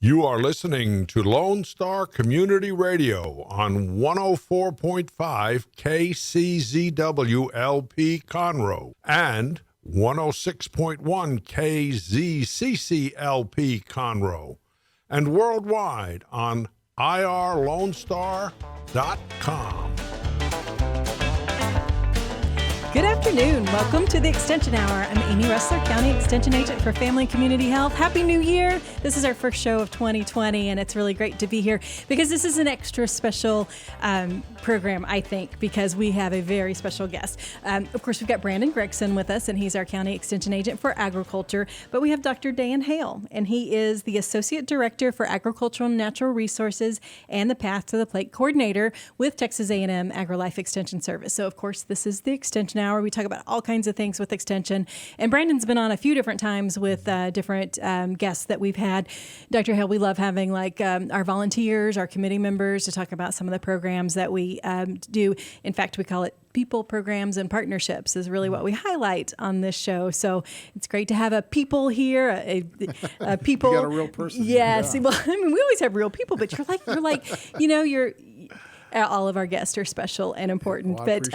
You are listening to Lone Star Community Radio on 104.5 KCZW LP Conroe and 106.1 KZCC LP Conroe and worldwide on irlonestar.com. Good afternoon. Welcome to the Extension Hour. I'm Amy Ressler, County Extension Agent for Family and Community Health. Happy New Year. This is our first show of 2020, and it's really great to be here because this is an extra special program, I think, because we have a very special guest. Of course, we've got Brandon Gregson with us, and he's our County Extension Agent for Agriculture, but we have Dr. Dan Hale, and he is the Associate Director for Agricultural and Natural Resources and the Path to the Plate Coordinator with Texas A&M Agrilife Extension Service. So, of course, this is the Extension Hour. We talk about all kinds of things with Extension, and Brandon's been on a few different times with different guests that we've had. Dr. Hale, we love having our volunteers, our committee members to talk about some of the programs that we do. In fact, we call it people, programs, and partnerships is really what we highlight on this show. So it's great to have a people here, a people. You got a real person. Yes. Yeah. Well, I mean, we always have real people, but you're all of our guests are special and important, but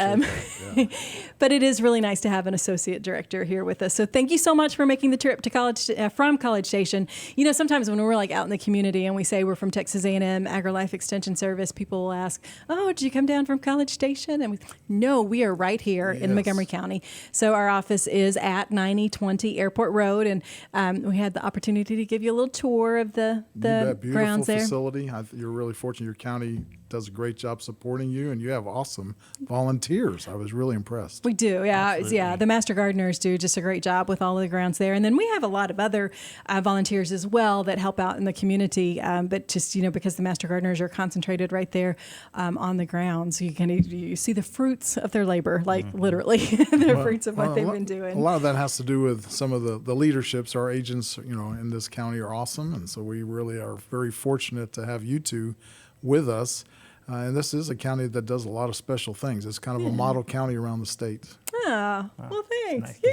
but it is really nice to have an associate director here with us. So thank you so much for making the trip to college from College Station. You know, sometimes when we're out in the community and we say we're from Texas A&M Agrilife Extension Service, people will ask, "Oh, did you come down from College Station?" And no, we are right here in Montgomery County. So our office is at 9020 Airport Road, and we had the opportunity to give you a little tour of the grounds there. Beautiful facility. You're really fortunate. Your county does a great job supporting you, and you have awesome volunteers. I was really impressed. We do, yeah. The Master Gardeners do just a great job with all of the grounds there, and then we have a lot of other volunteers as well that help out in the community. But just because the Master Gardeners are concentrated right there on the grounds, you see the fruits of their labor, literally the fruits of what they've been doing. A lot of that has to do with some of the leaderships. Our agents, in this county are awesome, and so we really are very fortunate to have you two with us. And this is a county that does a lot of special things. It's kind of a model county around the state. Oh, well, thanks. Nice to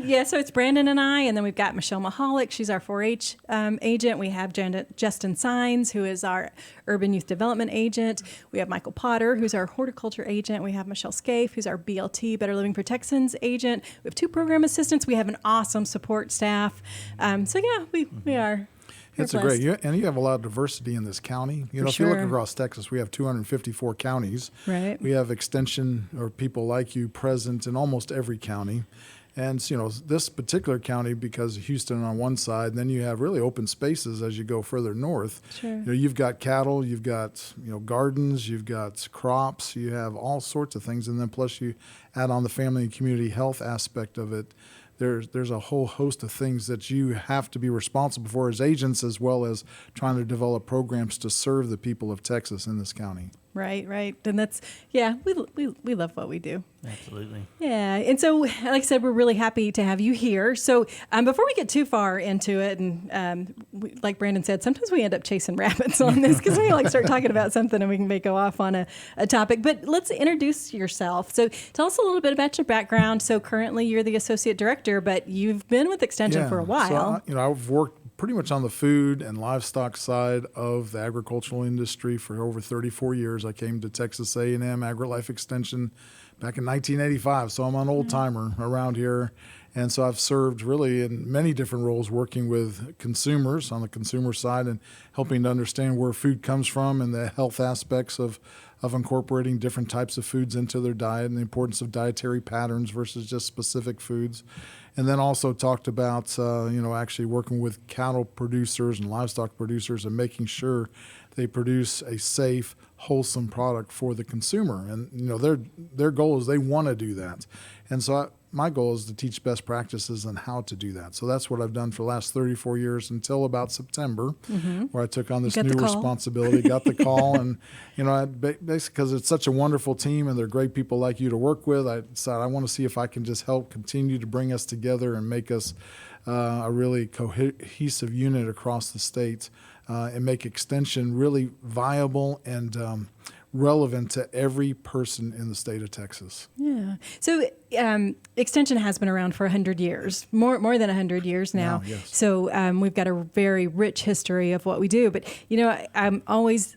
hear. So it's Brandon and I, and then we've got Michelle Mahalik. She's our 4-H agent. We have Justin Sines, who is our urban youth development agent. We have Michael Potter, who's our horticulture agent. We have Michelle Scaife, who's our BLT, Better Living for Texans agent. We have 2 program assistants. We have an awesome support staff. We are. It's great, and you have a lot of diversity in this county. If you look across Texas, we have 254 counties. Right. We have extension or people like you present in almost every county. And, this particular county, because of Houston on one side, and then you have really open spaces as you go further north. Sure. You've got cattle, you've got, gardens, you've got crops, you have all sorts of things. And then plus you add on the family and community health aspect of it. There's a whole host of things that you have to be responsible for as agents, as well as trying to develop programs to serve the people of Texas in this county. Right. And that's, we love what we do. Absolutely. Yeah. And so, like I said, we're really happy to have you here. So before we get too far into it, and like Brandon said, sometimes we end up chasing rabbits on this because we start talking about something and we may go off on a topic. But let's introduce yourself. So tell us a little bit about your background. So currently you're the associate director, but you've been with Extension for a while. So, I've worked pretty much on the food and livestock side of the agricultural industry for over 34 years. I came to Texas A&M Agrilife Extension back in 1985, so I'm an old-timer around here. And so I've served really in many different roles, working with consumers on the consumer side and helping to understand where food comes from and the health aspects of incorporating different types of foods into their diet and the importance of dietary patterns versus just specific foods. And then also talked about, actually working with cattle producers and livestock producers and making sure they produce a safe, wholesome product for the consumer. And, their goal is they want to do that. And so my goal is to teach best practices on how to do that. So that's what I've done for the last 34 years until about September, where I took on this new responsibility, got the call. And, basically because it's such a wonderful team and they're great people like you to work with, I decided I want to see if I can just help continue to bring us together and make us a really cohesive unit across the state and make Extension really viable and relevant to every person in the state of Texas. Yeah. So Extension has been around for 100 years, more than 100 years now. Wow, yes. So we've got a very rich history of what we do. But, I'm always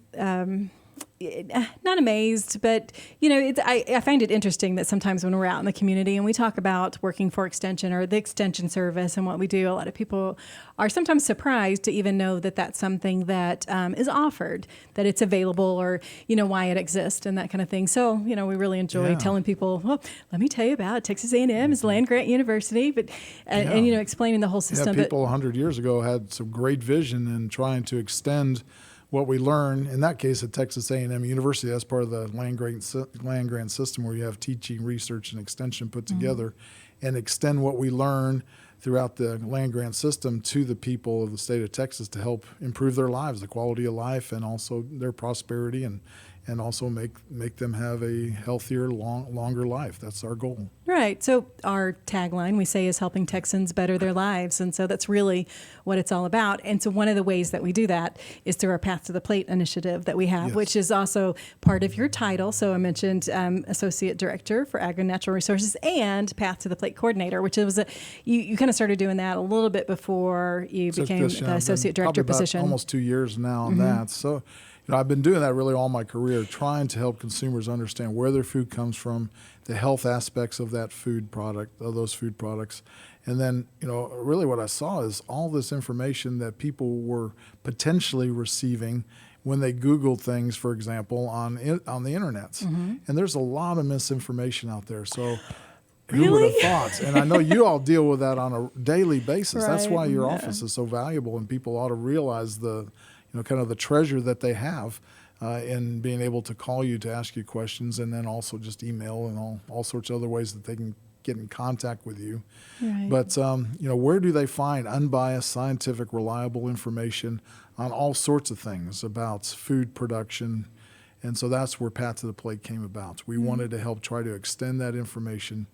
not amazed, but, I find it interesting that sometimes when we're out in the community and we talk about working for Extension or the Extension service and what we do, a lot of people are sometimes surprised to even know that that's something that is offered, that it's available, or, why it exists and that kind of thing. So, we really enjoy telling people, well, let me tell you about Texas A&M is land grant university, but and explaining the whole system. Yeah, people 100 years ago had some great vision in trying to extend what we learn, in that case at Texas A&M University. That's part of the land grant system where you have teaching, research, and extension put together, and extend what we learn throughout the land grant system to the people of the state of Texas to help improve their lives, the quality of life, and also their prosperity, and also make them have a healthier, longer life. That's our goal. Right. So our tagline, we say, is helping Texans better their lives. And so that's really what it's all about. And so one of the ways that we do that is through our Path to the Plate initiative that we have, which is also part of your title. So I mentioned Associate Director for Agri and Natural Resources and Path to the Plate Coordinator, which was you kind of started doing that a little bit before you became the Associate Director position. Almost 2 years now on that. So I've been doing that really all my career, trying to help consumers understand where their food comes from, the health aspects of that food product, of those food products. And then, really what I saw is all this information that people were potentially receiving when they Googled things, for example, on the internet. And there's a lot of misinformation out there. So who would have thought? And I know you all deal with that on a daily basis. Right. That's why your office is so valuable, and people ought to realize the kind of the treasure that they have in being able to call you to ask you questions, and then also just email and all sorts of other ways that they can get in contact with you. Right. But, where do they find unbiased, scientific, reliable information on all sorts of things about food production? And so that's where Path to the Plate came about. We wanted to help try to extend that information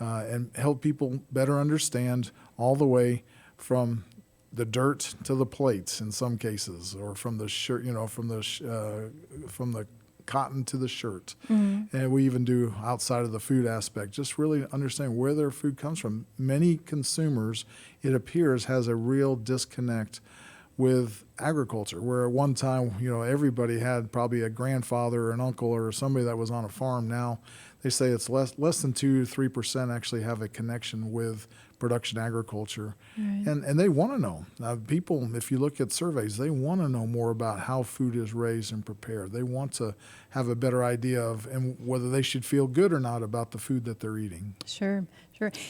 and help people better understand all the way from the dirt to the plates in some cases, or from the shirt, from the cotton to the shirt. And we even do outside of the food aspect, just really understand where their food comes from. Many consumers, it appears, has a real disconnect with agriculture, where at one time, everybody had probably a grandfather or an uncle or somebody that was on a farm. Now they say it's less than 2-3% actually have a connection with production agriculture. Right. And they want to know. People, if you look at surveys, they want to know more about how food is raised and prepared. They want to have a better idea of and whether they should feel good or not about the food that they're eating. Sure.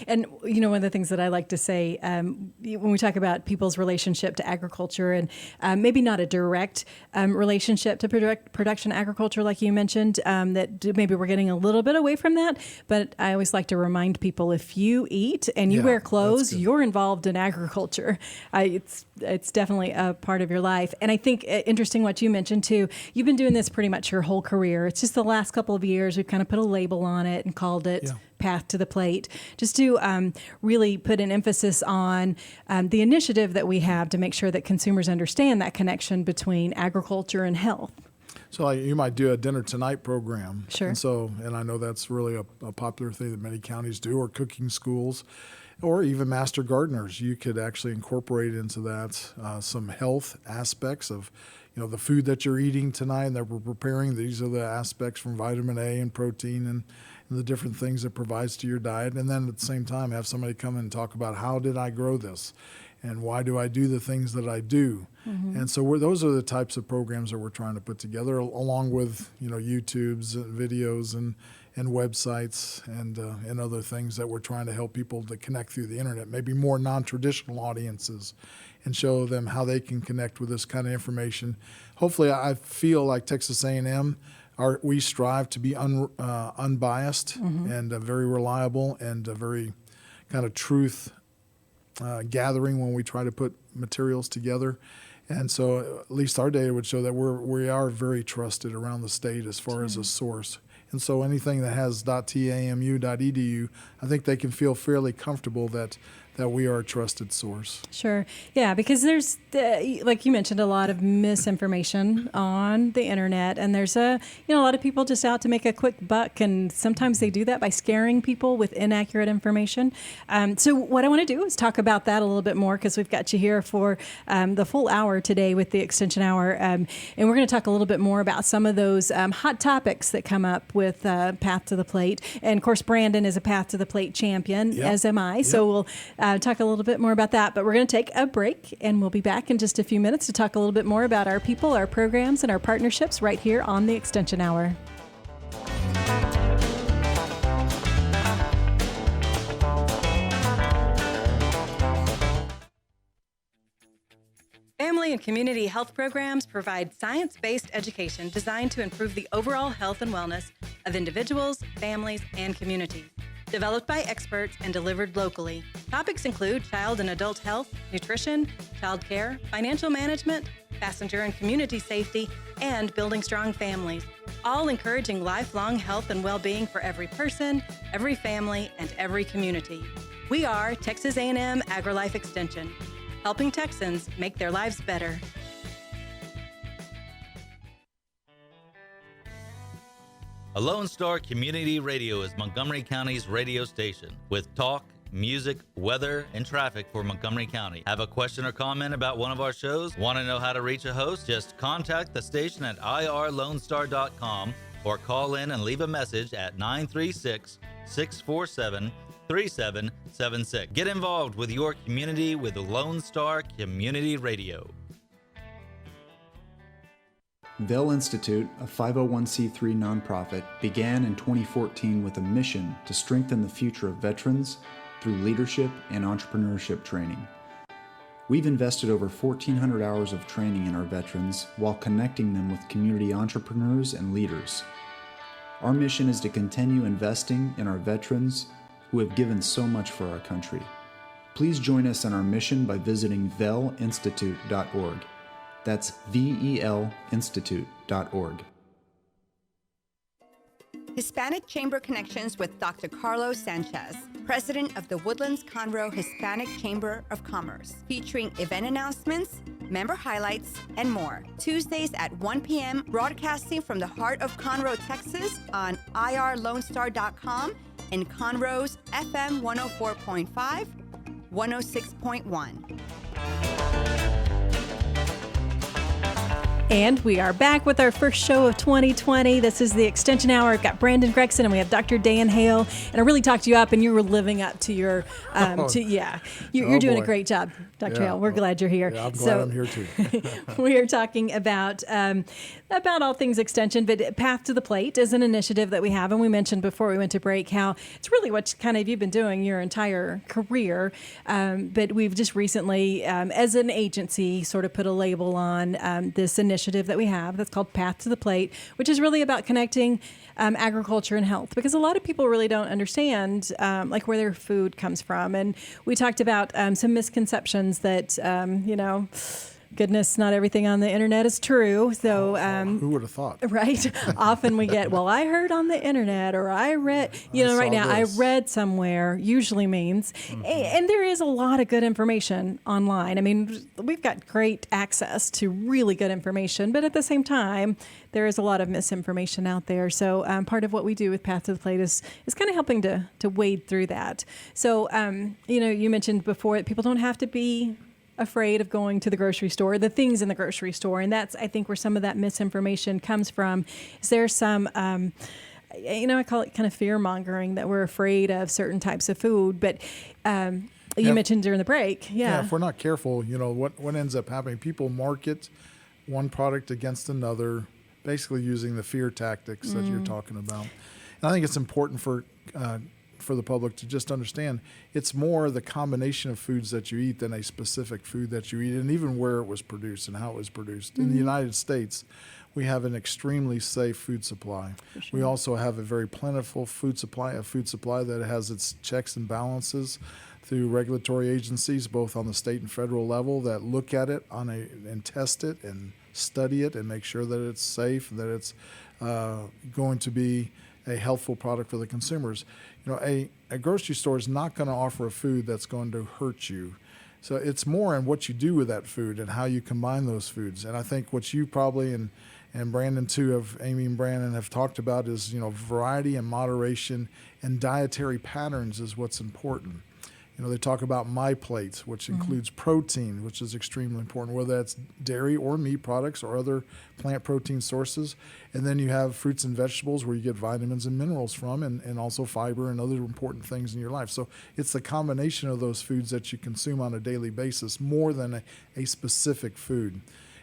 And, one of the things that I like to say when we talk about people's relationship to agriculture, and maybe not a direct relationship to production agriculture like you mentioned, that maybe we're getting a little bit away from that. But I always like to remind people, if you eat and you wear clothes, you're involved in agriculture. It's definitely a part of your life. And I think interesting what you mentioned too, you've been doing this pretty much your whole career. It's just the last couple of years we've kind of put a label on it and called it Path to the Plate, just to really put an emphasis on the initiative that we have to make sure that consumers understand that connection between agriculture and health. So you might do a dinner tonight program. Sure. And I know that's really a popular thing that many counties do, or cooking schools, or even master gardeners. You could actually incorporate into that some health aspects of the food that you're eating tonight and that we're preparing. These are the aspects from vitamin A and protein and the different things it provides to your diet. And then at the same time, have somebody come and talk about, how did I grow this? And why do I do the things that I do? And so those are the types of programs that we're trying to put together, along with YouTube's videos and websites and other things that we're trying to help people to connect through the internet, maybe more non-traditional audiences, and show them how they can connect with this kind of information. Hopefully, I feel like Texas A&M, we strive to be unbiased and very reliable and very kind of truth gathering when we try to put materials together. And so at least our data would show that we are very trusted around the state as far as a source. And so anything that has .tamu.edu, I think they can feel fairly comfortable that that we are a trusted source. Sure. Yeah, because there's, like you mentioned, a lot of misinformation on the internet, and there's a lot of people just out to make a quick buck, and sometimes they do that by scaring people with inaccurate information. So what I want to do is talk about that a little bit more, because we've got you here for the full hour today with the Extension Hour, and we're going to talk a little bit more about some of those hot topics that come up with Path to the Plate. And of course, Brandon is a Path to the Plate champion, as am I. So we'll talk a little bit more about that, but we're going to take a break, and we'll be back in just a few minutes to talk a little bit more about our people, our programs, and our partnerships right here on the Extension Hour. Family and community health programs provide science-based education designed to improve the overall health and wellness of individuals, families, and communities. Developed by experts and delivered locally. Topics include child and adult health, nutrition, child care, financial management, passenger and community safety, and building strong families, all encouraging lifelong health and well-being for every person, every family, and every community. We are Texas A&M Agrilife Extension, helping Texans make their lives better. Lone Star Community Radio is Montgomery County's radio station with talk, music, weather, and traffic for Montgomery County. Have a question or comment about one of our shows? Want to know how to reach a host? Just contact the station at irlonestar.com or call in and leave a message at 936-647-3776. Get involved with your community with Lone Star Community Radio. Vale Institute, a 501c3 nonprofit, began in 2014 with a mission to strengthen the future of veterans through leadership and entrepreneurship training. We've invested over 1,400 hours of training in our veterans while connecting them with community entrepreneurs and leaders. Our mission is to continue investing in our veterans who have given so much for our country. Please join us in our mission by visiting veleinstitute.org. That's velinstitute.org. Hispanic Chamber Connections with Dr. Carlos Sanchez, President of the Woodlands Conroe Hispanic Chamber of Commerce, featuring event announcements, member highlights, and more. Tuesdays at 1 p.m., broadcasting from the heart of Conroe, Texas on irlonestar.com and Conroe's FM 104.5, 106.1. And we are back with our first show of 2020. This is the Extension Hour. I've got Brandon Gregson and we have Dr. Dan Hale. And I really talked you up, and you were living up to your, you're doing a great job, Dr. Hale. We're glad you're here. Yeah, I'm glad I'm here too. We are talking about all things extension, but Path to the Plate is an initiative that we have. And we mentioned before we went to break how it's really what kind of you've been doing your entire career. But we've just recently, as an agency, sort of put a label on this initiative that we have that's called Path to the Plate, which is really about connecting agriculture and health, because a lot of people really don't understand like where their food comes from. And we talked about some misconceptions that, goodness, not everything on the internet is true. So who would have thought? Right. Often we get, well, I heard on the internet, or I read, right now, this. I read somewhere usually means, and there is a lot of good information online. I mean, we've got great access to really good information, but at the same time, there is a lot of misinformation out there. So part of what we do with Path to the Plate is kind of helping to wade through that. So, you mentioned before that people don't have to be afraid of going to the grocery store, the things in the grocery store. And that's, I think, where some of that misinformation comes from. Is there some, I call it kind of fear mongering, that we're afraid of certain types of food. But you mentioned during the break. Yeah, if we're not careful, what ends up happening, people market one product against another, basically using the fear tactics that you're talking about. And I think it's important for the public to just understand it's more the combination of foods that you eat than a specific food that you eat, and even where it was produced and how it was produced. In the United States, we have an extremely safe food supply. Sure. We also have a very plentiful food supply, a food supply that has its checks and balances through regulatory agencies, both on the state and federal level, that look at it and test it and study it and make sure that it's safe, that it's going to be a healthful product for the consumers. A grocery store is not going to offer a food that's going to hurt you. So it's more in what you do with that food and how you combine those foods. And I think what you probably and Brandon too, Amy and Brandon have talked about is, variety and moderation and dietary patterns is what's important. They talk about my plates, which includes protein, which is extremely important, whether that's dairy or meat products or other plant protein sources. And then you have fruits and vegetables where you get vitamins and minerals from, and also fiber and other important things in your life. So it's the combination of those foods that you consume on a daily basis more than a specific food.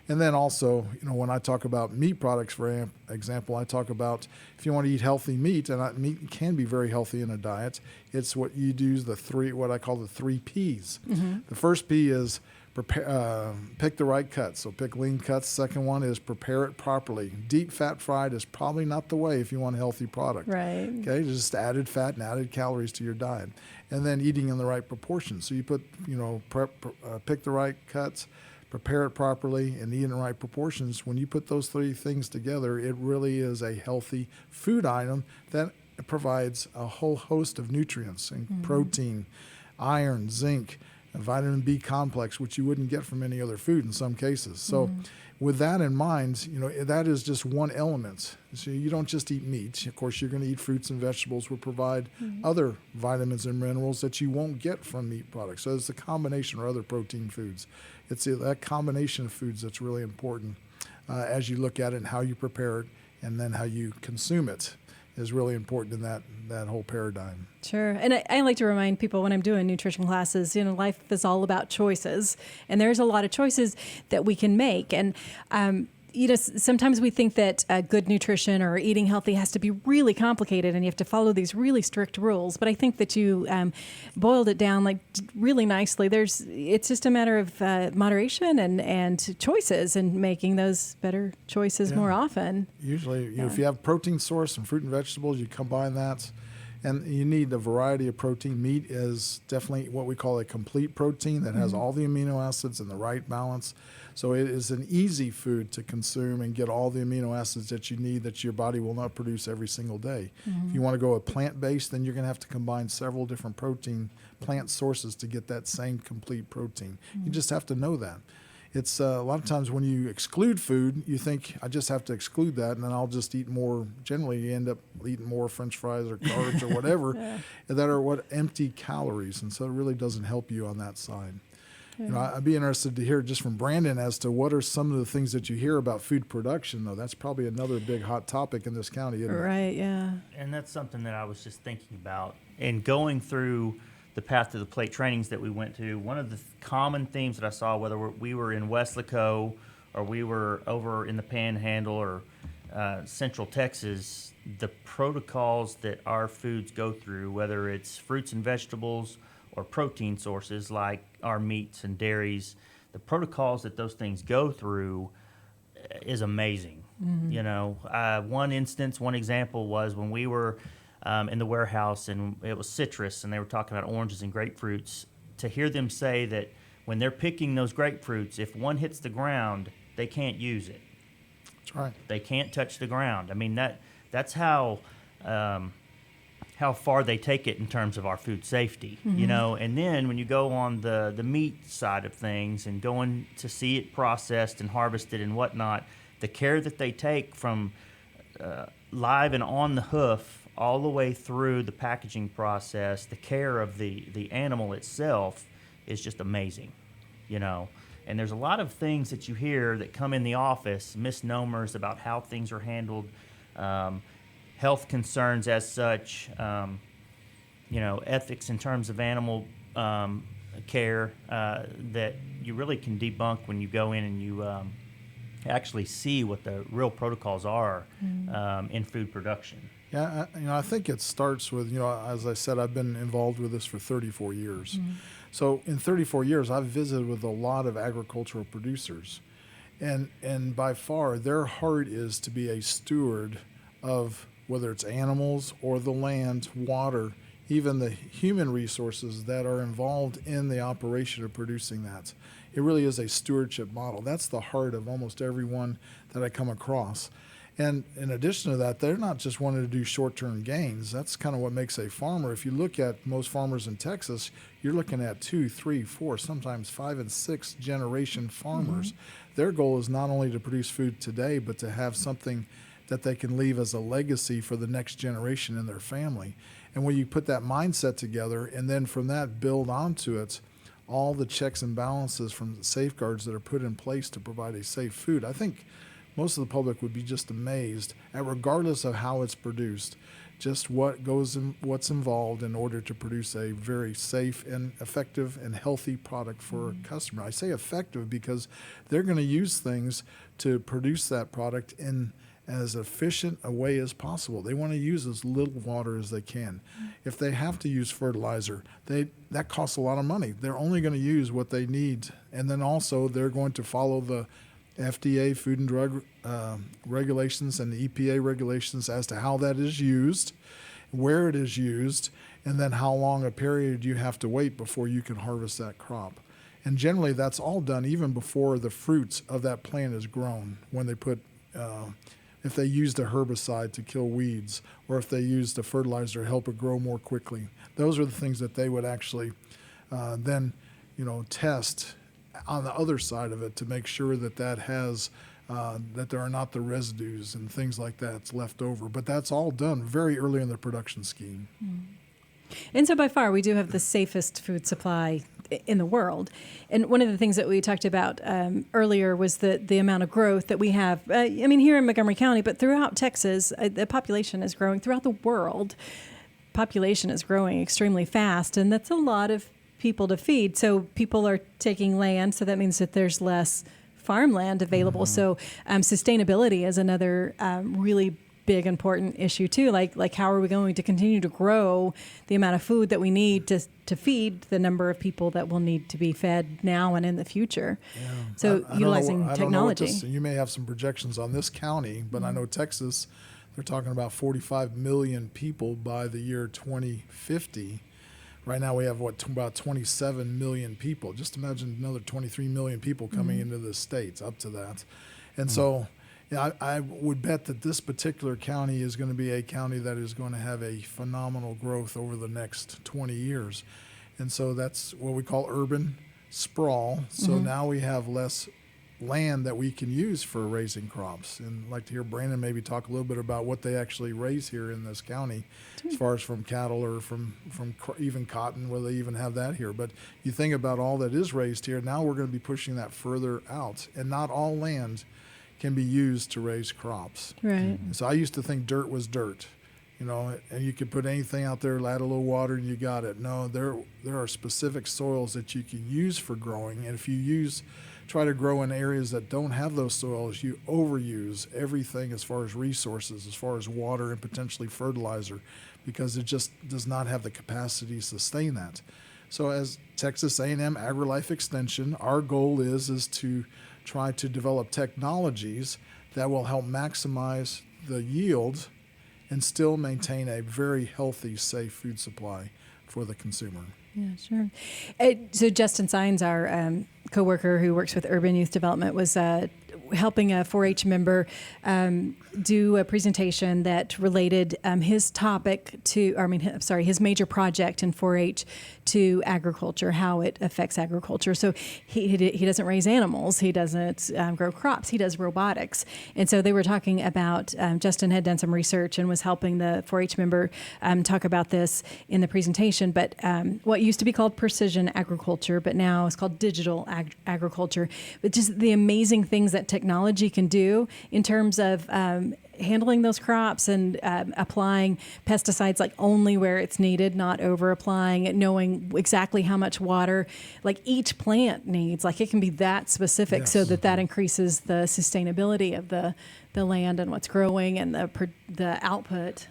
And then also, when I talk about meat products, for example, I talk about if you want to eat healthy meat, and meat can be very healthy in a diet, it's what you do is what I call the 3 Ps. The first P is pick the right cuts. So pick lean cuts. Second one is prepare it properly. Deep fat fried is probably not the way if you want a healthy product. Right. Okay, just added fat and added calories to your diet. And then eating in the right proportions. So you put, pick the right cuts, prepare it properly, and eat in the right proportions. When you put those 3 things together, it really is a healthy food item that provides a whole host of nutrients and protein, iron, zinc, vitamin B complex, which you wouldn't get from any other food in some cases. So with that in mind, that is just one element. So you don't just eat meat. Of course, you're going to eat fruits and vegetables will provide other vitamins and minerals that you won't get from meat products. So it's a combination or other protein foods. It's that combination of foods that's really important as you look at it and how you prepare it and then how you consume it is really important in that whole paradigm. Sure. And I like to remind people when I'm doing nutrition classes, life is all about choices. And there's a lot of choices that we can make. And, sometimes we think that good nutrition or eating healthy has to be really complicated and you have to follow these really strict rules. But I think that you boiled it down really nicely. It's just a matter of moderation and choices and making those better choices more often. Usually, if you have protein source and fruit and vegetables, you combine that. And you need a variety of protein. Meat is definitely what we call a complete protein that has all the amino acids in the right balance. So it is an easy food to consume and get all the amino acids that you need that your body will not produce every single day. If you want to go a plant-based, then you're going to have to combine several different plant sources to get that same complete protein. You just have to know that. It's a lot of times when you exclude food, you think, I just have to exclude that, and then I'll just eat more. Generally, you end up eating more French fries or carbs or whatever that are empty calories, and so it really doesn't help you on that side. I'd be interested to hear just from Brandon as to what are some of the things that you hear about food production, though. That's probably another big hot topic in this county, isn't it? Right, yeah. And that's something that I was just thinking about. And going through the Path to the Plate trainings that we went to, one of the common themes that I saw, whether we were in Weslaco or we were over in the Panhandle or Central Texas, the protocols that our foods go through, whether it's fruits and vegetables or protein sources like our meats and dairies, the protocols that those things go through is amazing. One example was when we were in the warehouse, and it was citrus, and they were talking about oranges and grapefruits. To hear them say that when they're picking those grapefruits, if one hits the ground, they can't use it. That's right. They can't touch the ground. I mean, that's how far they take it in terms of our food safety, And then when you go on the meat side of things and going to see it processed and harvested and whatnot, the care that they take from live and on the hoof all the way through the packaging process, the care of the animal itself is just amazing, And there's a lot of things that you hear that come in the office, misnomers about how things are handled, health concerns as such, ethics in terms of animal care that you really can debunk when you go in and you actually see what the real protocols are in food production. Yeah, I think it starts with, as I said, I've been involved with this for 34 years. So in 34 years, I've visited with a lot of agricultural producers. And by far, their heart is to be a steward of whether it's animals or the land, water, even the human resources that are involved in the operation of producing that. It really is a stewardship model. That's the heart of almost everyone that I come across. And in addition to that, they're not just wanting to do short-term gains. That's kind of what makes a farmer. If you look at most farmers in Texas, you're looking at 2, 3, 4, sometimes 5 and 6 generation farmers. Their goal is not only to produce food today, but to have something that they can leave as a legacy for the next generation in their family. And when you put that mindset together and then from that build onto it, all the checks and balances from the safeguards that are put in place to provide a safe food, I think most of the public would be just amazed at, regardless of how it's produced, just what's involved in order to produce a very safe and effective and healthy product for a customer. I say effective because they're going to use things to produce that product in as efficient a way as possible. They want to use as little water as they can. If they have to use fertilizer, that costs a lot of money. They're only going to use what they need. And then also they're going to follow the FDA Food and Drug regulations and the EPA regulations as to how that is used, where it is used, and then how long a period you have to wait before you can harvest that crop. And generally that's all done even before the fruits of that plant is grown, when they put if they used a herbicide to kill weeds, or if they used a fertilizer to help it grow more quickly. Those are the things that they would actually then test on the other side of it to make sure that that there are not the residues and things like that's left over. But that's all done very early in the production scheme. And so by far, we do have the safest food supply in the world. And one of the things that we talked about earlier was the amount of growth that we have, here in Montgomery County, but throughout Texas, the population is growing. Throughout the world, population is growing extremely fast, and that's a lot of people to feed. So people are taking land, so that means that there's less farmland available. So sustainability is another really big important issue too. Like how are we going to continue to grow the amount of food that we need to feed the number of people that will need to be fed now and in the future? Yeah. So utilizing technology. You may have some projections on this county, but I know Texas, they're talking about 45 million people by the year 2050. Right now we have about 27 million people. Just imagine another 23 million people coming into the states up to that. And so I would bet that this particular county is going to be a county that is going to have a phenomenal growth over the next 20 years. And so that's what we call urban sprawl. So now we have less land that we can use for raising crops. And I'd like to hear Brandon maybe talk a little bit about what they actually raise here in this county, as far as from cattle or from even cotton, whether they even have that here. But you think about all that is raised here, now we're going to be pushing that further out. And not all land can be used to raise crops. Right. So I used to think dirt was dirt, and you could put anything out there, add a little water, and you got it. No, there are specific soils that you can use for growing, and if you try to grow in areas that don't have those soils, you overuse everything as far as resources, as far as water and potentially fertilizer, because it just does not have the capacity to sustain that. So as Texas A&M Agrilife Extension, our goal is to try to develop technologies that will help maximize the yield and still maintain a very healthy, safe food supply for the consumer. Yeah, sure. So Justin Sines, our coworker who works with Urban Youth Development, was helping a 4-H member do a presentation that related his major project in 4-H to agriculture, how it affects agriculture. So he doesn't raise animals, he doesn't grow crops, he does robotics. And so they were talking about, Justin had done some research and was helping the 4-H member talk about this in the presentation, but what used to be called precision agriculture, but now is called digital agriculture. But just the amazing things that technology can do in terms of handling those crops and applying pesticides like only where it's needed, not over applying it, knowing exactly how much water like each plant needs. Like it can be that specific, so that increases the sustainability of the land and what's growing and the output.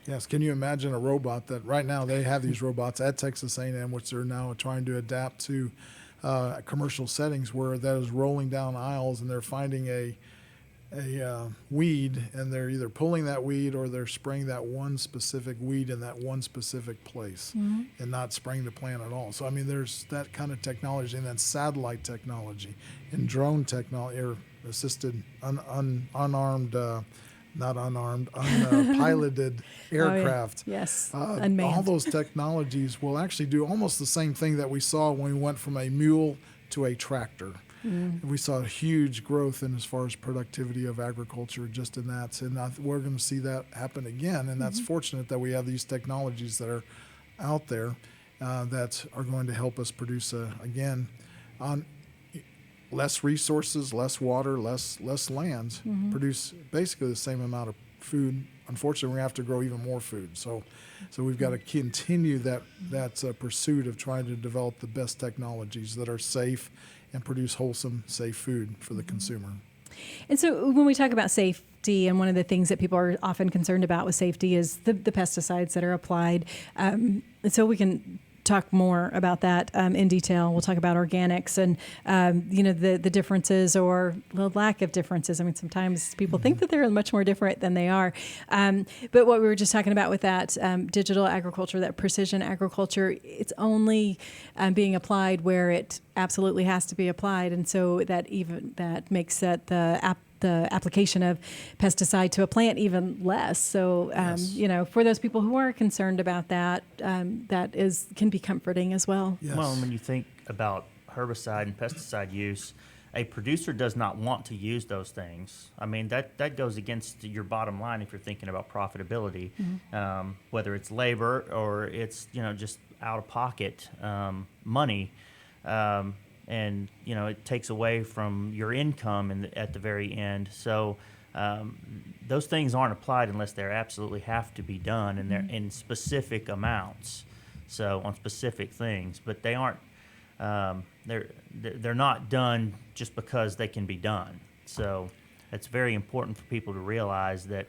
Yes, can you imagine a robot that right now they have these robots at Texas A&M, which they're now trying to adapt to commercial settings, where that is rolling down aisles and they're finding a a weed, and they're either pulling that weed or they're spraying that one specific weed in that one specific place and not spraying the plant at all. So, I mean, there's that kind of technology, and then satellite technology and drone technology, or assisted, unpiloted aircraft. Oh, yeah. Yes, All those technologies will actually do almost the same thing that we saw when we went from a mule to a tractor. We saw huge growth in as far as productivity of agriculture just in that, and we're going to see that happen again. And that's fortunate that we have these technologies that are out there that are going to help us produce again on less resources, less water, less land, produce basically the same amount of food. Unfortunately, we have to grow even more food. So we've got to continue that pursuit of trying to develop the best technologies that are safe and produce wholesome, safe food for the consumer. And so when we talk about safety, and one of the things that people are often concerned about with safety is the pesticides that are applied. And so we can talk more about that in detail. We'll talk about organics and, the differences or the lack of differences. I mean, sometimes people think that they're much more different than they are. But what we were just talking about with that digital agriculture, that precision agriculture, it's only being applied where it absolutely has to be applied. And so that makes it the application of pesticide to a plant even less. So, for those people who are concerned about that, can be comforting as well. Yes. Well, when you think about herbicide and pesticide use, a producer does not want to use those things. I mean, that goes against your bottom line if you're thinking about profitability, whether it's labor or it's, just out of pocket money. And it takes away from your income at the very end. So those things aren't applied unless they absolutely have to be done, and they're in specific amounts. So on specific things, but they aren't. They're not done just because they can be done. So it's very important for people to realize that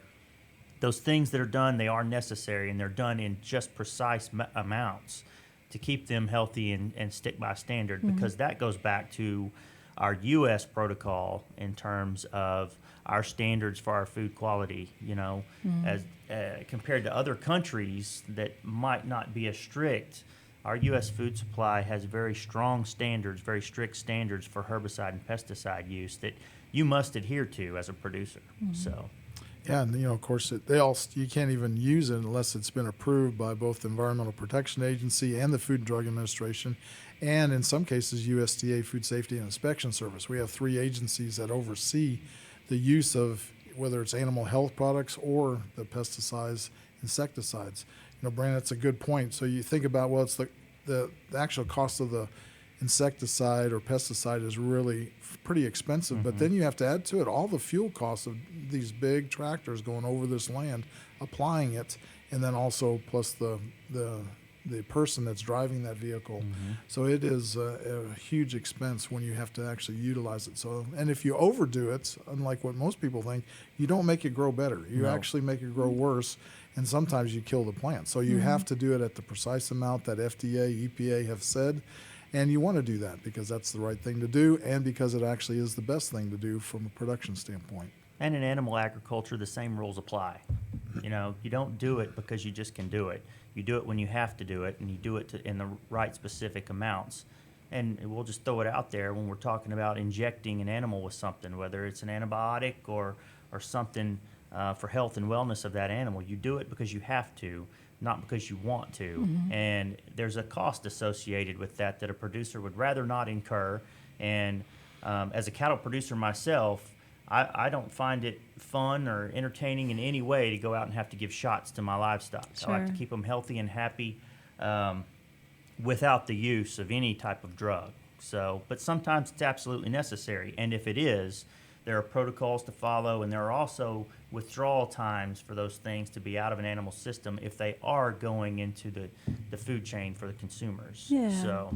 those things that are done, they are necessary, and they're done in just precise amounts to keep them healthy and stick by standard, because that goes back to our U.S. protocol in terms of our standards for our food quality, as compared to other countries that might not be as strict. Our U.S. food supply has very strong standards, very strict standards for herbicide and pesticide use that you must adhere to as a producer. So. Yeah, and of course, you can't even use it unless it's been approved by both the Environmental Protection Agency and the Food and Drug Administration, and in some cases, USDA Food Safety and Inspection Service. We have 3 agencies that oversee the use of whether it's animal health products or the pesticides, insecticides. Brandon, that's a good point. So you think about, it's the actual cost of the insecticide or pesticide is really pretty expensive, but then you have to add to it all the fuel costs of these big tractors going over this land, applying it, and then also plus the person that's driving that vehicle. So it is a huge expense when you have to actually utilize it. So, and if you overdo it, unlike what most people think, you don't make it grow better. You actually make it grow worse, and sometimes you kill the plant. So you have to do it at the precise amount that FDA, EPA have said. And you want to do that because that's the right thing to do, and because it actually is the best thing to do from a production standpoint. And in animal agriculture, the same rules apply. You don't do it because you just can do it. You do it when you have to do it, and you do it in the right specific amounts. And we'll just throw it out there when we're talking about injecting an animal with something, whether it's an antibiotic or something for health and wellness of that animal. You do it because you have to, not because you want to. And there's a cost associated with that a producer would rather not incur. And as a cattle producer myself, I don't find it fun or entertaining in any way to go out and have to give shots to my livestock. Sure. I like to keep them healthy and happy without the use of any type of drug. So, but sometimes it's absolutely necessary. And if it is, there are protocols to follow, and there are also withdrawal times for those things to be out of an animal system if they are going into the food chain for the consumers. Yeah.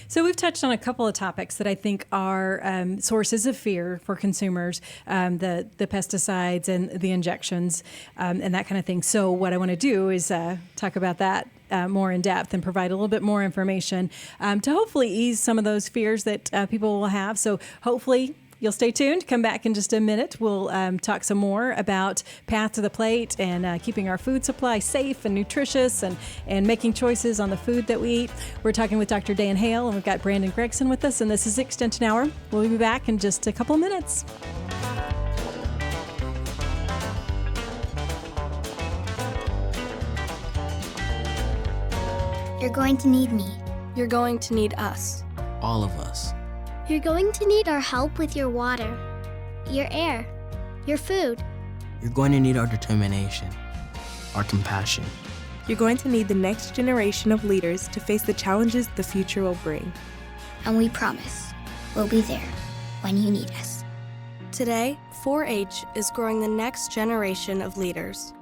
So we've touched on a couple of topics that I think are sources of fear for consumers, the pesticides and the injections and that kind of thing. So what I want to do is talk about that more in depth and provide a little bit more information to hopefully ease some of those fears that people will have. So hopefully you'll stay tuned. Come back in just a minute. We'll talk some more about Path to the Plate and keeping our food supply safe and nutritious and making choices on the food that we eat. We're talking with Dr. Dan Hale, and we've got Brandon Gregson with us, and this is Extension Hour. We'll be back in just a couple of minutes. You're going to need me. You're going to need us. All of us. You're going to need our help with your water, your air, your food. You're going to need our determination, our compassion. You're going to need the next generation of leaders to face the challenges the future will bring. And we promise we'll be there when you need us. Today, 4-H is growing the next generation of leaders.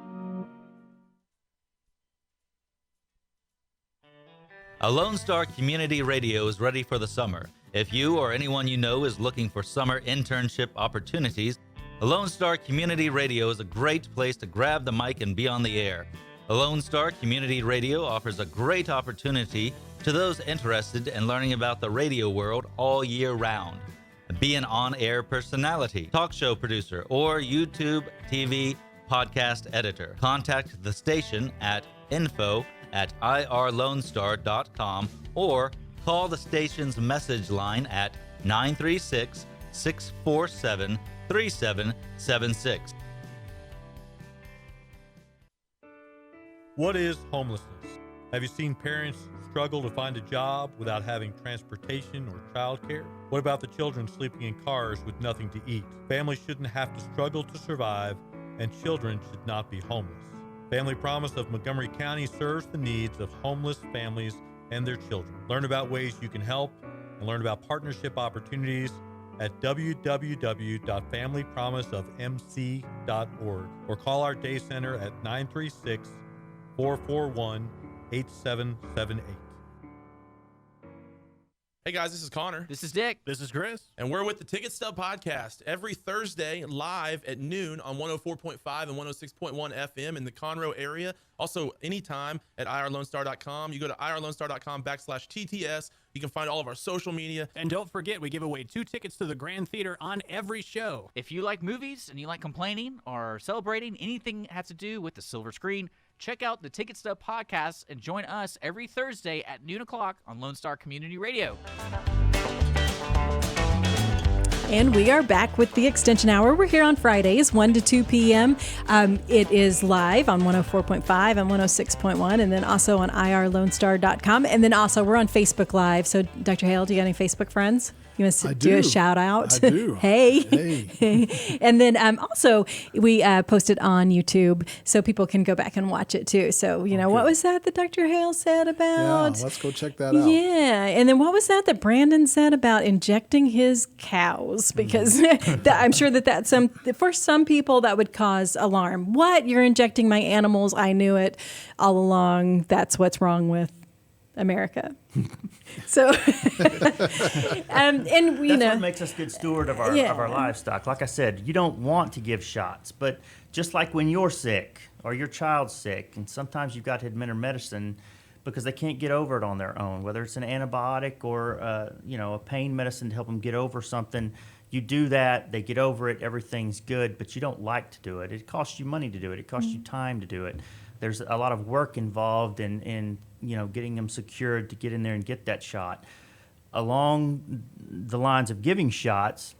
A Lone Star Community Radio is ready for the summer. If you or anyone you know is looking for summer internship opportunities, a Lone Star Community Radio is a great place to grab the mic and be on the air. A Lone Star Community Radio offers a great opportunity to those interested in learning about the radio world all year round. Be an on-air personality, talk show producer, or YouTube, TV, podcast editor. Contact the station at info@irlonestar.com or call the station's message line at 936-647-3776. What is homelessness? Have you seen parents struggle to find a job without having transportation or childcare? What about the children sleeping in cars with nothing to eat? Families shouldn't have to struggle to survive, and children should not be homeless. Family Promise of Montgomery County serves the needs of homeless families and their children. Learn about ways you can help and learn about partnership opportunities at www.familypromiseofmc.org or call our day center at 936-441-8778. Hey guys, this is Connor. This is Dick. This is Chris. And we're with the Ticket Stub Podcast every Thursday live at noon on 104.5 and 106.1 FM in the Conroe area. Also, anytime at irlonestar.com. You go to irlonestar.com/TTS. You can find all of our social media. And don't forget, we give away 2 tickets to the Grand Theater on every show. If you like movies and you like complaining or celebrating anything that has to do with the silver screen, check out the Ticket Stub Podcast and join us every Thursday at noon o'clock on Lone Star Community Radio. And we are back with the Extension Hour. We're here on Fridays, 1 to 2 p.m. It is live on 104.5 and 106.1, and then also on irlonestar.com. And then also we're on Facebook Live. So, Dr. Hale, do you got any Facebook friends? You want to do a shout out? I do. Hey. And then also we post it on YouTube so people can go back and watch it too. So, you know, what was that Dr. Hale said about? Yeah, let's go check that out. Yeah. And then what was that Brandon said about injecting his cows? Because I'm sure that's for some people that would cause alarm. What? You're injecting my animals? I knew it all along. That's what's wrong with America. So, and we that's know what makes us good steward of our livestock. Like I said, you don't want to give shots, but just like when you're sick or your child's sick, and sometimes you've got to administer medicine because they can't get over it on their own, whether it's an antibiotic or a pain medicine to help them get over something. You do that, they get over it, everything's good, but you don't like to do it. It costs you money to do it. It costs you time to do it. There's a lot of work involved in getting them secured to get in there and get that shot. Along the lines of giving shots,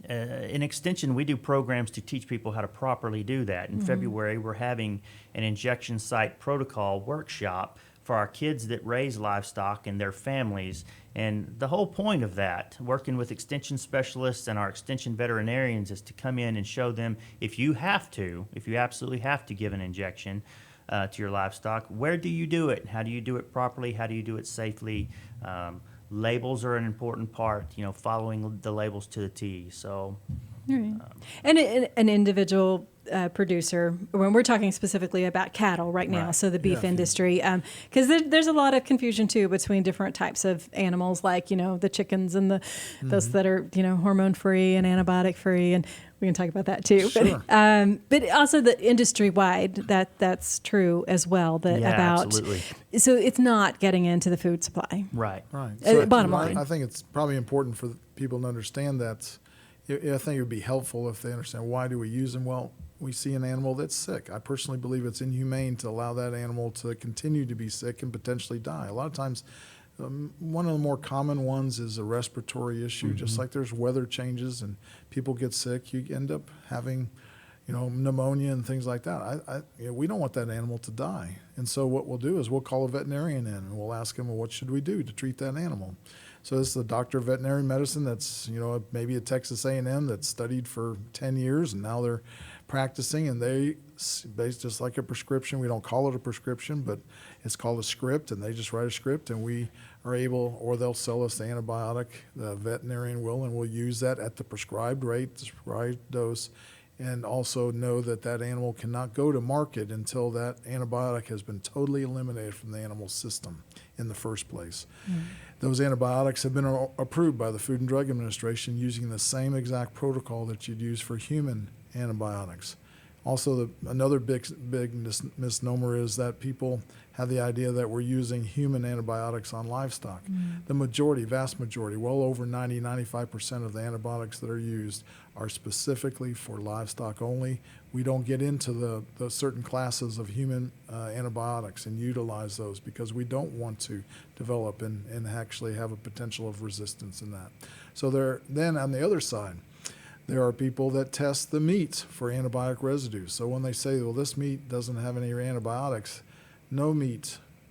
in Extension, we do programs to teach people how to properly do that. In February, we're having an injection site protocol workshop for our kids that raise livestock and their families. And the whole point of that, working with Extension specialists and our Extension veterinarians, is to come in and show them if you absolutely have to give an injection to your livestock, where do you do it? How do you do it properly? How do you do it safely? Labels are an important part, following the labels to the T. So, and an individual producer, when we're talking specifically about cattle right now, so the beef industry, because there's a lot of confusion too between different types of animals, like the chickens and those that are hormone free and antibiotic free, and we can talk about that too. Sure. But also the industry wide, that's true as well. Absolutely. So it's not getting into the food supply. Right. So bottom line, I think it's probably important for people to understand that I think it would be helpful if they understand why do we use them. Well, we see an animal that's sick. I personally believe it's inhumane to allow that animal to continue to be sick and potentially die. A lot of times, one of the more common ones is a respiratory issue. Just like there's weather changes and people get sick, you end up having, pneumonia and things like that. We don't want that animal to die. And so what we'll do is we'll call a veterinarian in and we'll ask him, well, what should we do to treat that animal? So this is a doctor of veterinary medicine that's, maybe at Texas A&M that's studied for 10 years and now they're practicing, and they just like a prescription. We don't call it a prescription, but it's called a script, and they just write a script, and we are able, or they'll sell us the antibiotic, the veterinarian will, and we'll use that at the prescribed rate, the prescribed dose, and also know that that animal cannot go to market until that antibiotic has been totally eliminated from the animal system in the first place. Those antibiotics have been approved by the Food and Drug Administration using the same exact protocol that you'd use for human antibiotics. Also, another big misnomer is that people have the idea that we're using human antibiotics on livestock. The vast majority, well over 95% of the antibiotics that are used are specifically for livestock only. We don't get into the certain classes of human antibiotics and utilize those because we don't want to develop and actually have a potential of resistance in that. So then on the other side, there are people that test the meat for antibiotic residues. So when they say, well, this meat doesn't have any antibiotics,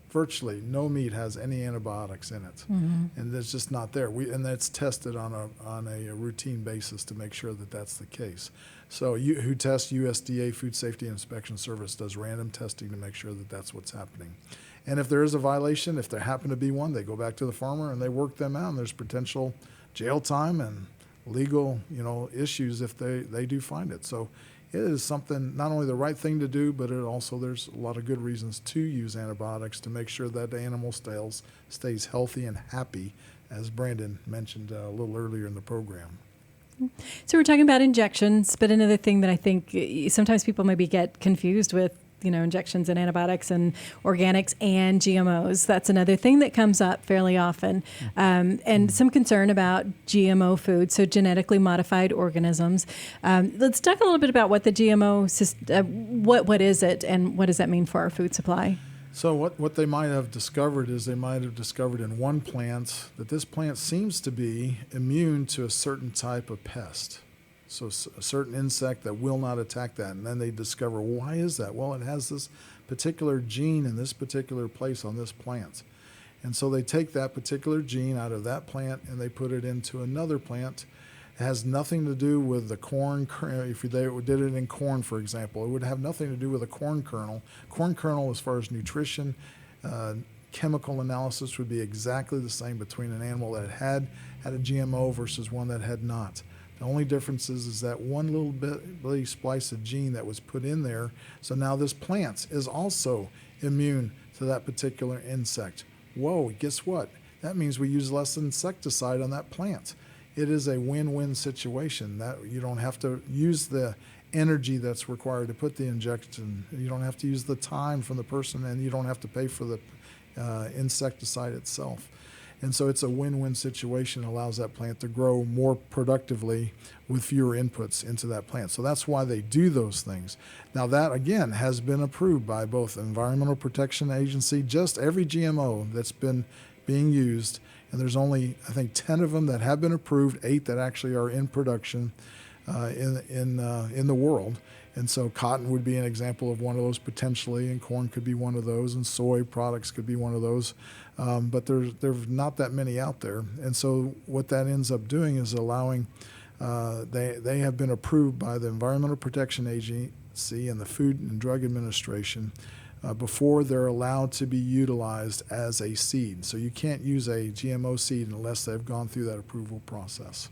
virtually no meat has any antibiotics in it. And it's just not there. And that's tested on a routine basis to make sure that that's the case. So who tests USDA Food Safety and Inspection Service does random testing to make sure that that's what's happening. And if there is a violation, if there happen to be one, they go back to the farmer and they work them out, and there's potential jail time and legal, issues if they do find it. So it is something, not only the right thing to do, but there's a lot of good reasons to use antibiotics to make sure that the animal stays healthy and happy, as Brandon mentioned a little earlier in the program. So we're talking about injections, but another thing that I think sometimes people maybe get confused with, injections and antibiotics and organics and GMOs. That's another thing that comes up fairly often. And some concern about GMO food, so genetically modified organisms. Let's talk a little bit about what the GMO system, what is it, and what does that mean for our food supply? So what they might have discovered is they might have discovered in one plant that this plant seems to be immune to a certain type of pest. So a certain insect that will not attack that. And then they discover, why is that? Well, it has this particular gene in this particular place on this plant. And so they take that particular gene out of that plant and they put it into another plant. It has nothing to do with the corn. If they did it in corn, for example, it would have nothing to do with a corn kernel. Corn kernel, as far as nutrition, chemical analysis would be exactly the same between an animal that had a GMO versus one that had not. The only difference is that one little bitty splice of gene that was put in there. So now this plant is also immune to that particular insect. Whoa, guess what? That means we use less insecticide on that plant. It is a win-win situation. That you don't have to use the energy that's required to put the injection. You don't have to use the time from the person, and you don't have to pay for the insecticide itself. And so it's a win-win situation. It allows that plant to grow more productively with fewer inputs into that plant. So that's why they do those things. Now that, again, has been approved by both the Environmental Protection Agency, just every GMO that's been being used, and there's only, I think, 10 of them that have been approved, 8 that actually are in production in the world. And so cotton would be an example of one of those potentially, and corn could be one of those, and soy products could be one of those. But there's not that many out there. And so what that ends up doing is allowing, they have been approved by the Environmental Protection Agency and the Food and Drug Administration before they're allowed to be utilized as a seed. So you can't use a GMO seed unless they've gone through that approval process.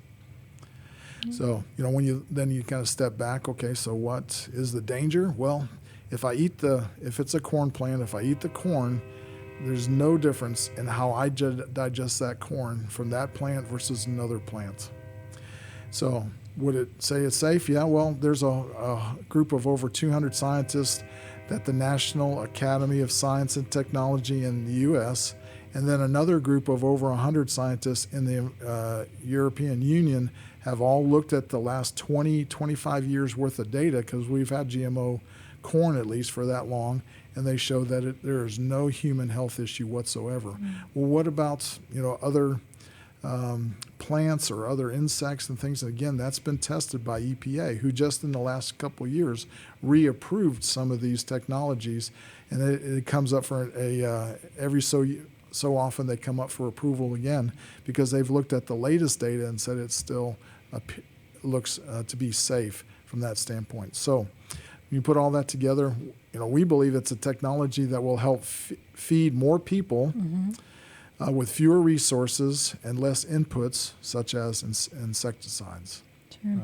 So, when you kind of step back, okay, so what is the danger? Well, if it's a corn plant, if I eat the corn, there's no difference in how I digest that corn from that plant versus another plant. So would it say it's safe? Yeah, well, there's a group of over 200 scientists that the National Academy of Science and Technology in the U.S. And then another group of over 100 scientists in the European Union have all looked at the last 20, 25 years worth of data, because we've had GMO corn at least for that long, and they show that there is no human health issue whatsoever. Well, what about other plants or other insects and things? And again, that's been tested by EPA, who just in the last couple of years reapproved some of these technologies, and it comes up for every so often they come up for approval again, because they've looked at the latest data and said it still looks to be safe from that standpoint. So when you put all that together, we believe it's a technology that will help feed more people with fewer resources and less inputs, such as insecticides. Sure.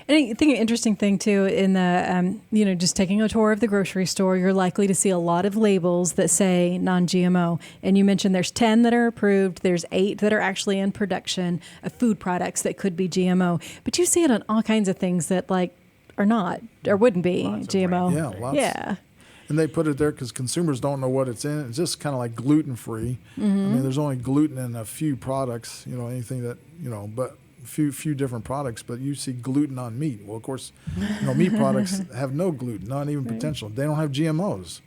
And I think an interesting thing too, in the just taking a tour of the grocery store, you're likely to see a lot of labels that say non-GMO. And you mentioned there's 10 that are approved. There's 8 that are actually in production of food products that could be GMO. But you see it on all kinds of things that are not or wouldn't be GMO. Yeah, lots. Yeah. And they put it there because consumers don't know what it's in. It's just kind of like gluten-free. I mean, there's only gluten in a few products, anything that, but few different products, but you see gluten on meat. Well, of course, meat products have no gluten, not even potential. They don't have GMOs.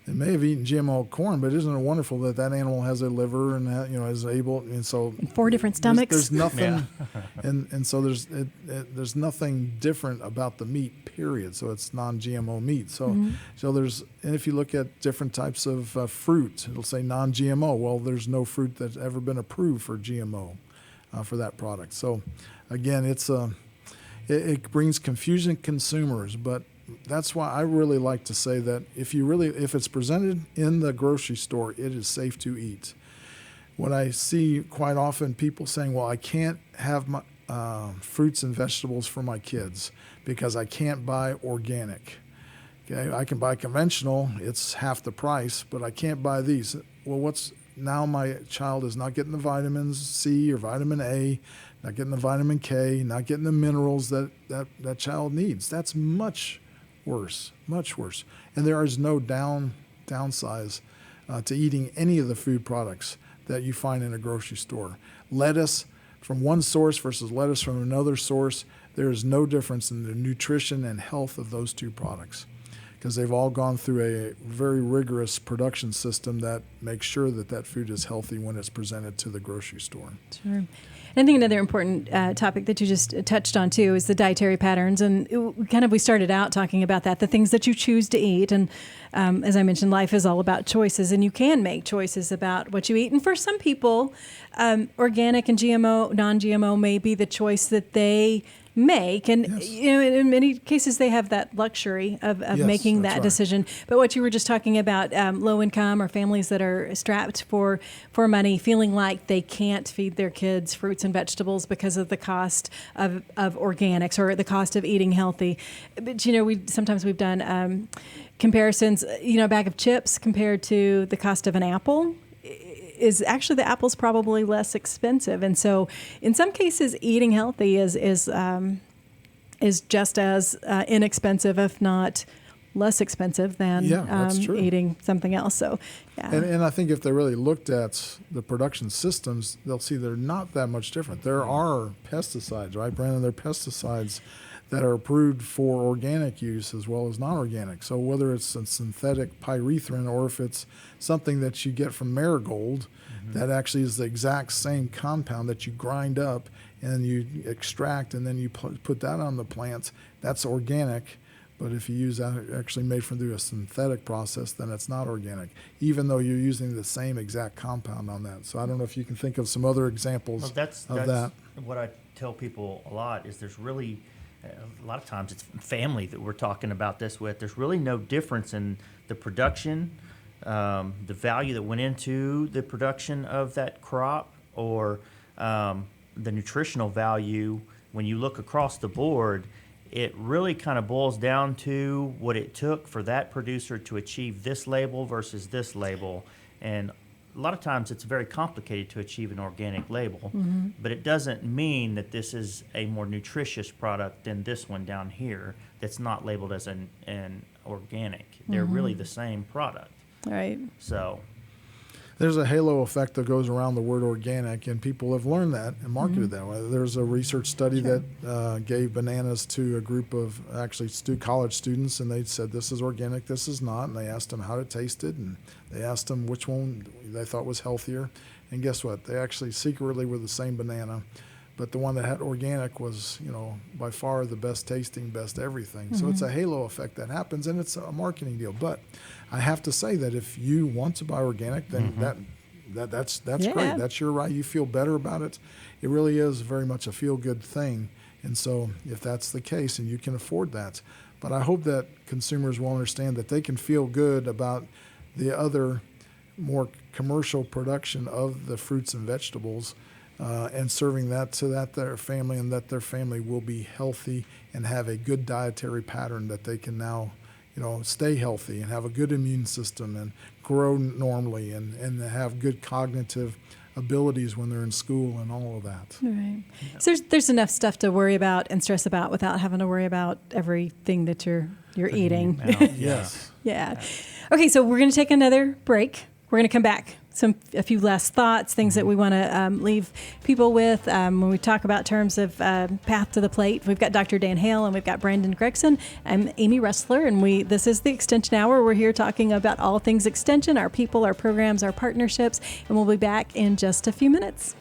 They may have eaten GMO corn, but isn't it wonderful that animal has a liver and is able, and so 4 different stomachs. There's nothing, and so there's nothing different about the meat. Period. So it's non-GMO meat. So and if you look at different types of fruit, it'll say non-GMO. Well, there's no fruit that's ever been approved for GMO for that product. So again, it brings confusion to consumers, but that's why I really like to say that if it's presented in the grocery store, it is safe to eat. What I see quite often, people saying, well, I can't have my fruits and vegetables for my kids because I can't buy organic. Okay, I can buy conventional, it's half the price, but I can't buy these. Well, now my child is not getting the vitamins C or vitamin A, not getting the vitamin K, not getting the minerals that child needs. That's much worse. And there is no downsize to eating any of the food products that you find in a grocery store. Lettuce from one source versus lettuce from another source, there is no difference in the nutrition and health of those two products, because they've all gone through a very rigorous production system that makes sure that food is healthy when it's presented to the grocery store. Sure. I think another important topic that you just touched on too is the dietary patterns, and we started out talking about that, the things that you choose to eat, and as I mentioned, life is all about choices, and you can make choices about what you eat. And for some people, organic and non-GMO may be the choice that they make, and in many cases they have that luxury of making that decision. But what you were just talking about, low income or families that are strapped for money, feeling like they can't feed their kids fruits and vegetables because of the cost of organics or the cost of eating healthy. But we've done comparisons. A bag of chips compared to the cost of an apple is actually, the apple's probably less expensive. And so in some cases, eating healthy is just as inexpensive, if not less expensive than eating something else. So, And I think if they really looked at the production systems, they'll see they're not that much different. There are pesticides, right, Brandon? There are pesticides that are approved for organic use as well as non-organic. So whether it's a synthetic pyrethrin or if it's something that you get from marigold, that actually is the exact same compound that you grind up and you extract and then you put that on the plants, that's organic. But if you use that actually made through a synthetic process, then it's not organic, even though you're using the same exact compound on that. So I don't know if you can think of some other examples of that. What I tell people a lot is there's really, a lot of times it's family that we're talking about this with. There's really no difference in the production, the value that went into the production of that crop, or the nutritional value. When you look across the board, it really kind of boils down to what it took for that producer to achieve this label versus this label. And a lot of times it's very complicated to achieve an organic label, but it doesn't mean that this is a more nutritious product than this one down here that's not labeled as an organic. They're really the same product. Right. So there's a halo effect that goes around the word organic, and people have learned that and marketed that way. There's a research study that gave bananas to a group of actually college students, and they said, this is organic, this is not, and they asked them how it tasted, and they asked them which one they thought was healthier, and guess what? They actually secretly were the same banana, but the one that had organic was, by far the best tasting, best everything. So it's a halo effect that happens, and it's a marketing deal. But I have to say that if you want to buy organic, then that's great. That's your right. You feel better about it. It really is very much a feel-good thing. And so if that's the case, and you can afford that. But I hope that consumers will understand that they can feel good about the other more commercial production of the fruits and vegetables, and serving that to their family, and that their family will be healthy and have a good dietary pattern that they can now, stay healthy and have a good immune system and grow normally and have good cognitive abilities when they're in school and all of that. Right. So there's enough stuff to worry about and stress about without having to worry about everything that you're eating. Yes. Yeah. Okay, so we're going to take another break. We're going to come back. A few last thoughts, things that we want to leave people with when we talk about terms of path to the plate. We've got Dr. Dan Hale and we've got Brandon Gregson. I'm Amy Ressler, and this is the Extension Hour. We're here talking about all things Extension, our people, our programs, our partnerships, and we'll be back in just a few minutes.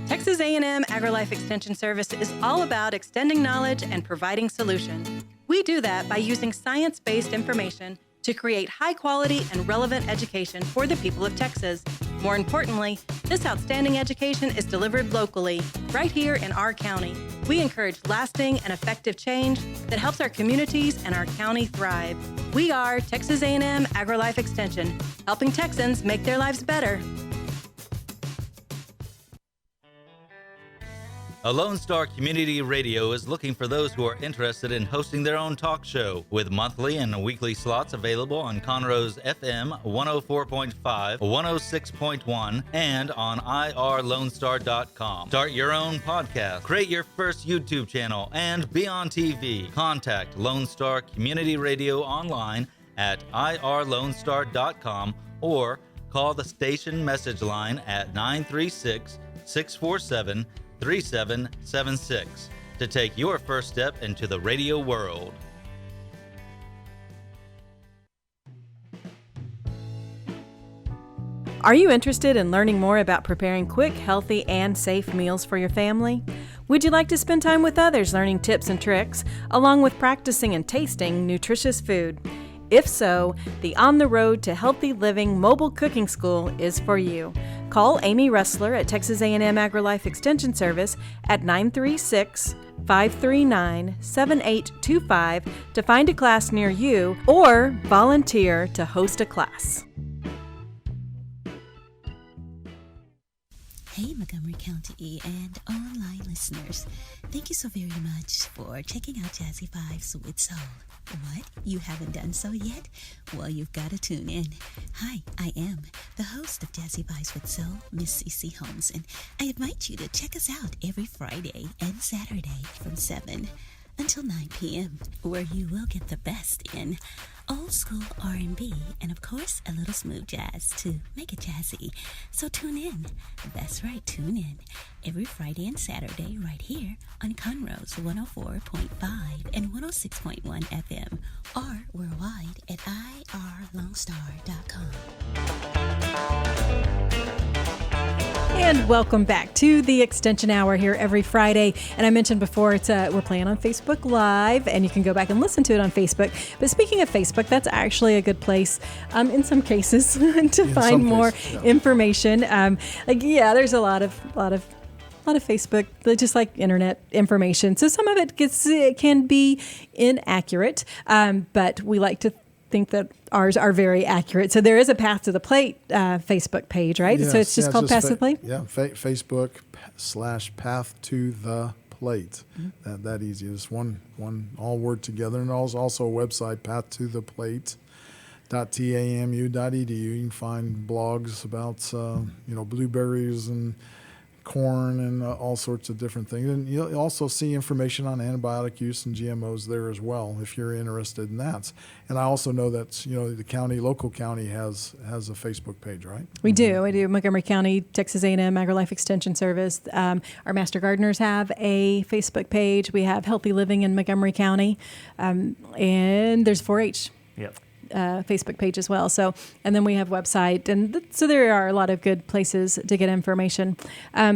Texas A&M Agrilife Extension Service is all about extending knowledge and providing solutions. We do that by using science-based information to create high-quality and relevant education for the people of Texas. More importantly, this outstanding education is delivered locally, right here in our county. We encourage lasting and effective change that helps our communities and our county thrive. We are Texas A&M Agrilife Extension, helping Texans make their lives better. A Lone Star Community Radio is looking for those who are interested in hosting their own talk show, with monthly and weekly slots available on Conroe's FM 104.5, 106.1, and on irlonestar.com. Start your own podcast, create your first YouTube channel, and be on TV. Contact Lone Star Community Radio online at irlonestar.com or call the station message line at 936-647-3776 to take your first step into the radio world. Are you interested in learning more about preparing quick, healthy, and safe meals for your family? Would you like to spend time with others learning tips and tricks, along with practicing and tasting nutritious food? If so, the On the Road to Healthy Living Mobile Cooking School is for you. Call Amy Ressler at Texas A&M Agrilife Extension Service at 936-539-7825 to find a class near you or volunteer to host a class. Hey, Montgomery County and online listeners. Thank you so very much for checking out Jazzy Vibes with Soul. What? You haven't done so yet? Well, you've got to tune in. Hi, I am the host of Jazzy Vibes with Soul, Miss CeCe Holmes, and I invite you to check us out every Friday and Saturday from 7 until 9 p.m., where you will get the best in old school R&B and, of course, a little smooth jazz to make it jazzy. So tune in. That's right, tune in every Friday and Saturday right here on Conroe's 104.5 and 106.1 FM or worldwide at irlonestar.com. And welcome back to the Extension Hour here every Friday. And I mentioned before, we're playing on Facebook Live, and you can go back and listen to it on Facebook. But speaking of Facebook, that's actually a good place in some cases to find more information. There's a lot of Facebook, just like internet information. So some of it can be inaccurate, but we like to think that ours are very accurate. So there is a Path to the Plate Facebook page, right? Yes, so it's just called Path to the Plate? Yeah, Facebook/Path to the Plate. That easy. Just one all word together. And there's also a website, pathtotheplate.tamu.edu. You can find blogs about blueberries and corn and all sorts of different things. And you'll also see information on antibiotic use and GMOs there as well, if you're interested in that. And I also know that the local county has a Facebook page, right? We do. Montgomery County, Texas A&M Agrilife Extension Service. Our Master Gardeners have a Facebook page. We have Healthy Living in Montgomery County, and there's 4-H. Yep. Facebook page as well. So, and then we have website, and so there are a lot of good places to get information.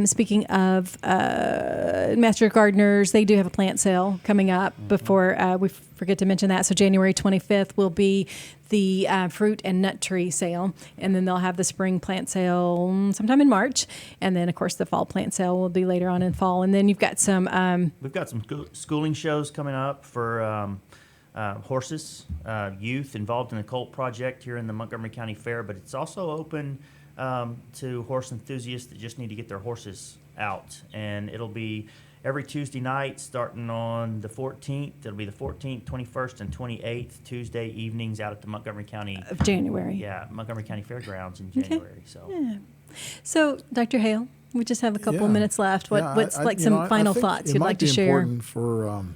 Speaking of Master Gardeners, they do have a plant sale coming up. Before we forget to mention that. So January 25th will be the fruit and nut tree sale, and then they'll have the spring plant sale sometime in March, and then of course the fall plant sale will be later on in fall. And then you've got some. We've got some schooling shows coming up for. Horses, youth involved in the Colt Project here in the Montgomery County Fair, but it's also open to horse enthusiasts that just need to get their horses out. And it'll be every Tuesday night starting on the 14th. It'll be the 14th, 21st, and 28th Tuesday evenings out at the Montgomery County. Of January. Yeah, Montgomery County Fairgrounds in January. Okay. So. Yeah. So, Dr. Hale, we just have a couple of minutes left. What's some final thoughts you'd like to share? It might be important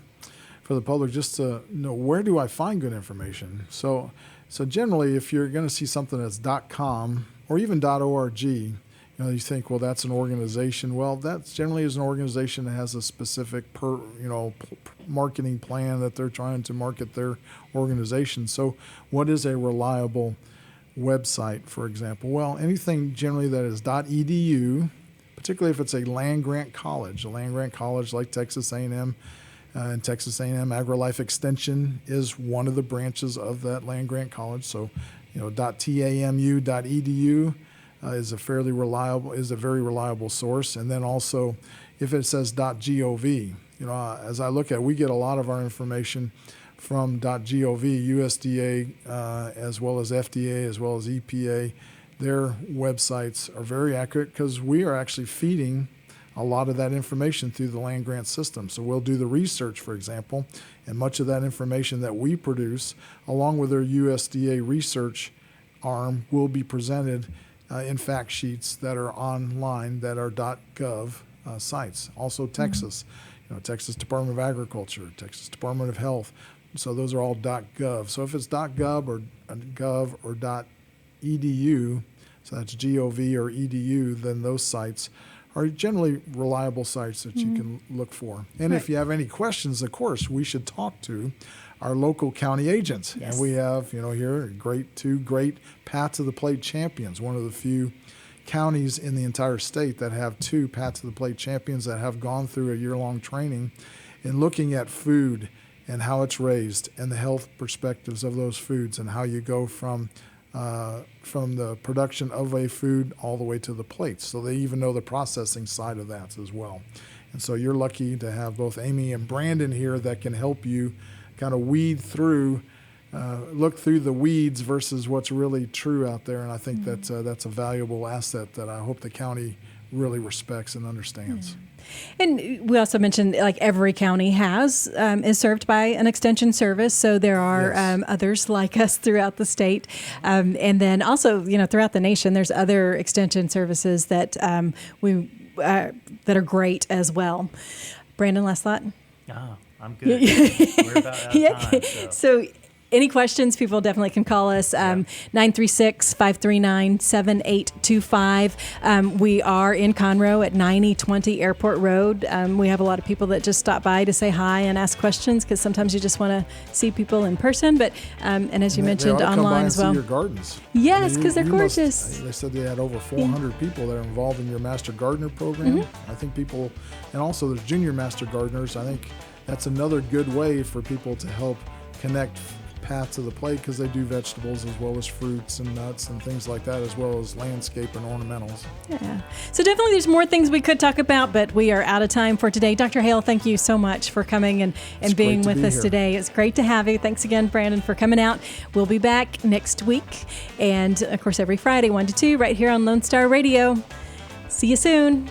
for the public just to know, where do I find good information? So generally, if you're going to see something that's .com or even .org, you think, well, that's an organization. Well, that generally is an organization that has a specific marketing plan that they're trying to market their organization. So what is a reliable website, for example? Well, anything generally that is .edu, particularly if it's a land-grant college like Texas A&M, and Texas A&M Agrilife Extension is one of the branches of that land-grant college. So, .tamu.edu is a very reliable source. And then also, if it says .gov, as I look at it, we get a lot of our information from .gov, USDA, as well as FDA, as well as EPA. Their websites are very accurate because we are actually feeding a lot of that information through the land grant system. So we'll do the research, for example, and much of that information that we produce, along with our USDA research arm, will be presented in fact sheets that are online that are .gov sites. Also Texas, Texas Department of Agriculture, Texas Department of Health. So those are all .gov. So if it's .gov or .edu, so that's GOV or EDU, then those sites are generally reliable sites that you can look for. And if you have any questions, of course, we should talk to our local county agents. Yes. And we have, here, two great Pat to the Plate champions, one of the few counties in the entire state that have two Pat to the Plate champions that have gone through a year-long training in looking at food and how it's raised and the health perspectives of those foods and how you go from the production of a food all the way to the plate. So they even know the processing side of that as well. And so you're lucky to have both Amy and Brandon here that can help you kind of weed through, look through the weeds versus what's really true out there. And I think that's a valuable asset that I hope the county really respects and understands. And we also mentioned every county is served by an extension service. So there are others like us throughout the state. And then also, throughout the nation, there's other extension services that that are great as well. Brandon, last thought? I'm good. We're about out of time. So any questions, people definitely can call us, 936-539-7825. We are in Conroe at 9020 Airport Road. We have a lot of people that just stop by to say hi and ask questions because sometimes you just want to see people in person. But and as you mentioned, online as well. See your gardens. Yes, because they're gorgeous. They said they had over 400 people that are involved in your Master Gardener program. I think people, and also there's Junior Master Gardeners. I think that's another good way for people to help connect Pat to the Plate because they do vegetables as well as fruits and nuts and things like that, as well as landscape and ornamentals. Yeah. So definitely there's more things we could talk about, but we are out of time for today. Dr. Hale, thank you so much for coming and being with us today. It's great to have you. Thanks again, Brandon, for coming out. We'll be back next week. And of course, every Friday, 1 to 2, right here on Lone Star Radio. See you soon.